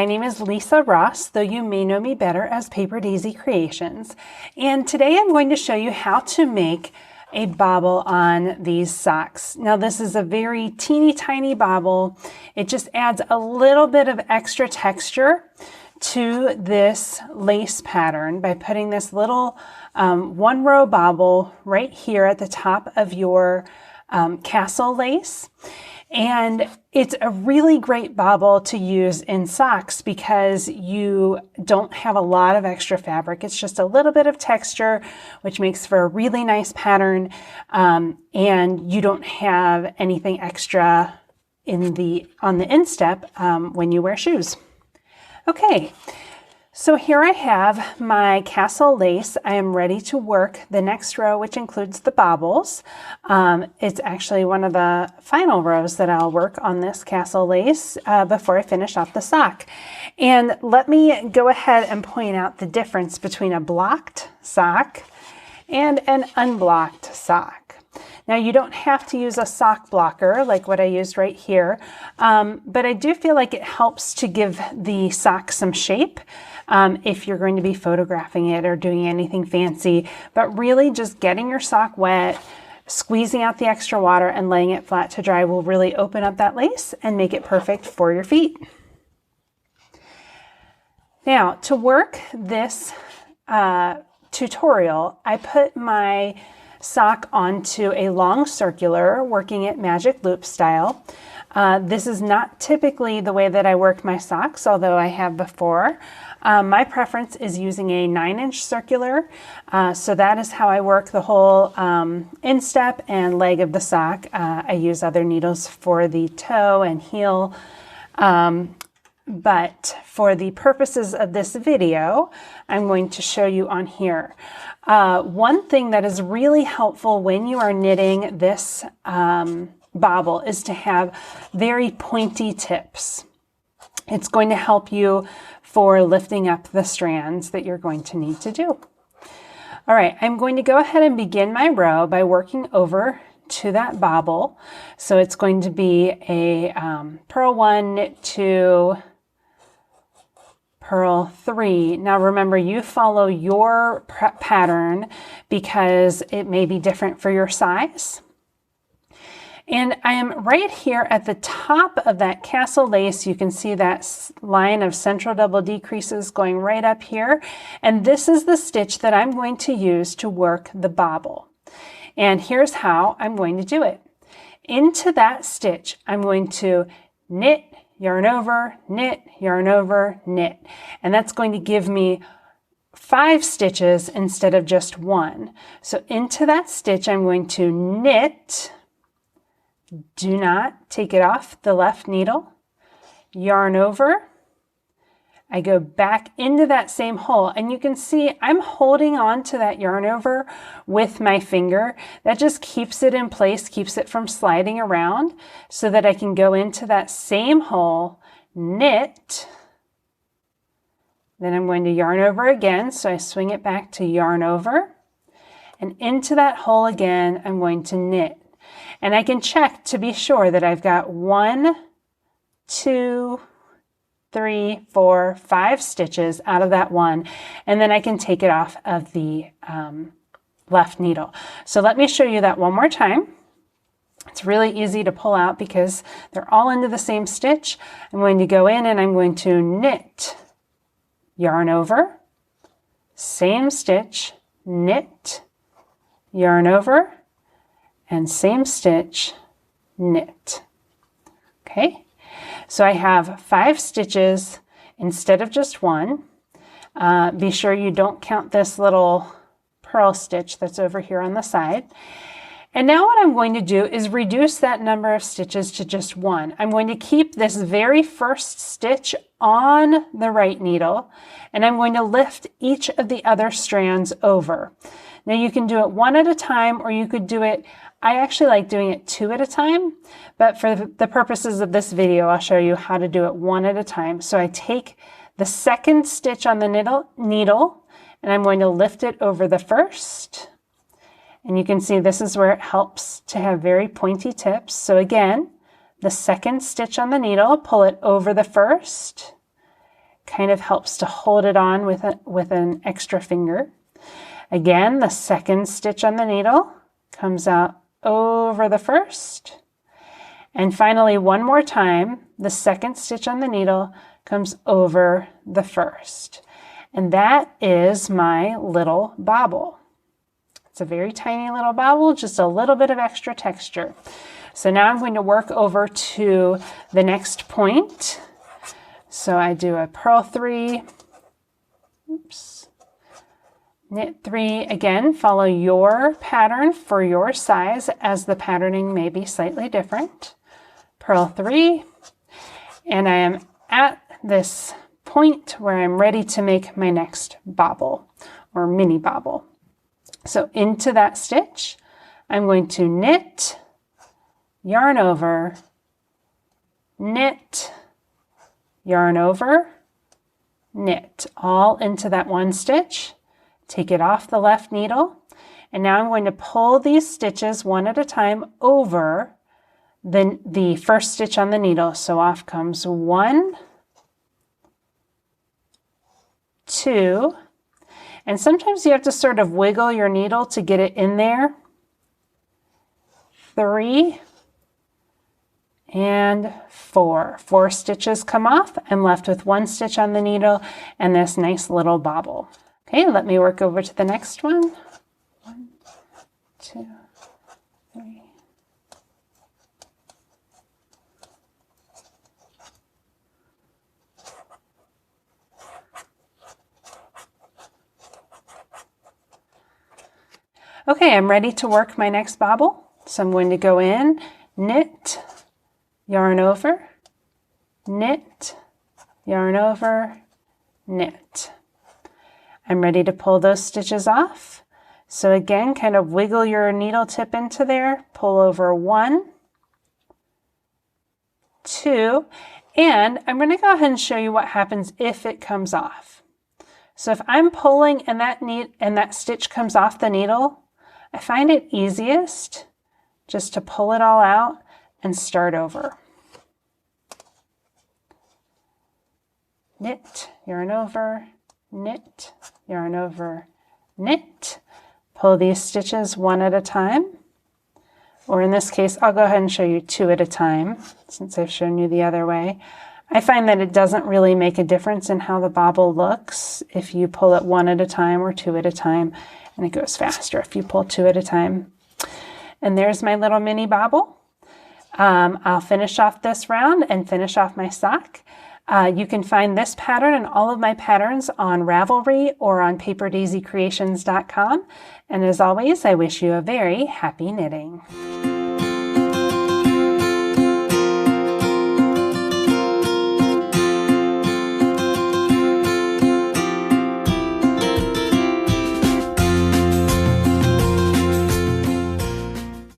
my name is Lisa Ross, though you may know me better as Paper Daisy Creations. And today I'm going to show you how to make a bobble on these socks. Now this is a very teeny tiny bobble. It just adds a little bit of extra texture to this lace pattern by putting this little one row bobble right here at the top of your castle lace. And it's a really great bobble to use in socks because you don't have a lot of extra fabric. It's just a little bit of texture, which makes for a really nice pattern. And you don't have anything extra on the instep when you wear shoes. Okay, so here I have my castle lace. I am ready to work the next row, which includes the bobbles. It's actually one of the final rows that I'll work on this castle lace before I finish off the sock. And let me go ahead and point out the difference between a blocked sock and an unblocked sock. Now you don't have to use a sock blocker like what I used right here, but I do feel like it helps to give the sock some shape. If you're going to be photographing it or doing anything fancy, but really just getting your sock wet, squeezing out the extra water and laying it flat to dry will really open up that lace and make it perfect for your feet. Now to work this tutorial, I put my sock onto a long circular, working it magic loop style. This is not typically the way that I work my socks, although I have before. My preference is using a 9-inch circular, so that is how I work the whole instep and leg of the sock. I use other needles for the toe and heel, but for the purposes of this video, I'm going to show you on here. One thing that is really helpful when you are knitting this bobble is to have very pointy tips. It's going to help you for lifting up the strands that you're going to need to do. All right, I'm going to go ahead and begin my row by working over to that bobble. So it's going to be a purl 1, knit 2, purl 3. Now remember, you follow your pattern because it may be different for your size. And I am right here at the top of that castle lace. You can see that line of central double decreases going right up here. And this is the stitch that I'm going to use to work the bobble. And here's how I'm going to do it. Into that stitch, I'm going to knit, yarn over, knit, yarn over, knit. And that's going to give me 5 stitches instead of just 1. So into that stitch, I'm going to knit. Do not take it off the left needle, yarn over. I go back into that same hole, and you can see I'm holding on to that yarn over with my finger. That just keeps it in place, keeps it from sliding around, so that I can go into that same hole, knit, then I'm going to yarn over again, so I swing it back to yarn over, and into that hole again, I'm going to knit. And I can check to be sure that I've got 1, 2, 3, 4, 5 stitches out of that one, and then I can take it off of the left needle. So let me show you that one more time. It's really easy to pull out because they're all into the same stitch. I'm going to go in and I'm going to knit, yarn over, same stitch, knit, yarn over, and same stitch, knit. Okay, so I have 5 stitches instead of just 1. Be sure you don't count this little purl stitch that's over here on the side. And now what I'm going to do is reduce that number of stitches to just 1. I'm going to keep this very first stitch on the right needle, and I'm going to lift each of the other strands over. Now you can do it 1 at a time, or you could do it, I actually like doing it 2 at a time, but for the purposes of this video, I'll show you how to do it 1 at a time. So I take the second stitch on the needle, and I'm going to lift it over the first. And you can see this is where it helps to have very pointy tips. So again, the second stitch on the needle, pull it over the first, kind of helps to hold it on with an extra finger. Again, the second stitch on the needle comes out over the first. And finally, one more time, the second stitch on the needle comes over the first. And that is my little bobble. It's a very tiny little bobble, just a little bit of extra texture. So now I'm going to work over to the next point. So I do a purl 3, oops, knit 3. Again, follow your pattern for your size, as the patterning may be slightly different. Purl 3, and I am at this point where I'm ready to make my next bobble or mini bobble. So into that stitch, I'm going to knit, yarn over, knit, yarn over, knit, all into that one stitch. Take it off the left needle, and now I'm going to pull these stitches one at a time over the first stitch on the needle. So off comes 1, 2, and sometimes you have to sort of wiggle your needle to get it in there. 3 and 4. 4 stitches come off. I'm left with 1 stitch on the needle and this nice little bobble. Okay, let me work over to the next one. 1, 2, 3. Okay, I'm ready to work my next bobble. So I'm going to go in, knit, yarn over, knit, yarn over, knit. I'm ready to pull those stitches off. So again, kind of wiggle your needle tip into there, pull over 1, 2, and I'm going to go ahead and show you what happens if it comes off. So if I'm pulling and that stitch comes off the needle, I find it easiest just to pull it all out and start over. Knit, yarn over, knit, yarn over, knit. Pull these stitches one at a time, or in this case, I'll go ahead and show you 2 at a time since I've shown you the other way. I find that it doesn't really make a difference in how the bobble looks if you pull it 1 at a time or 2 at a time, and it goes faster if you pull 2 at a time. And there's my little mini bobble. I'll finish off this round and finish off my sock. You can find this pattern and all of my patterns on Ravelry or on paperdaisycreations.com. And as always, I wish you a very happy knitting.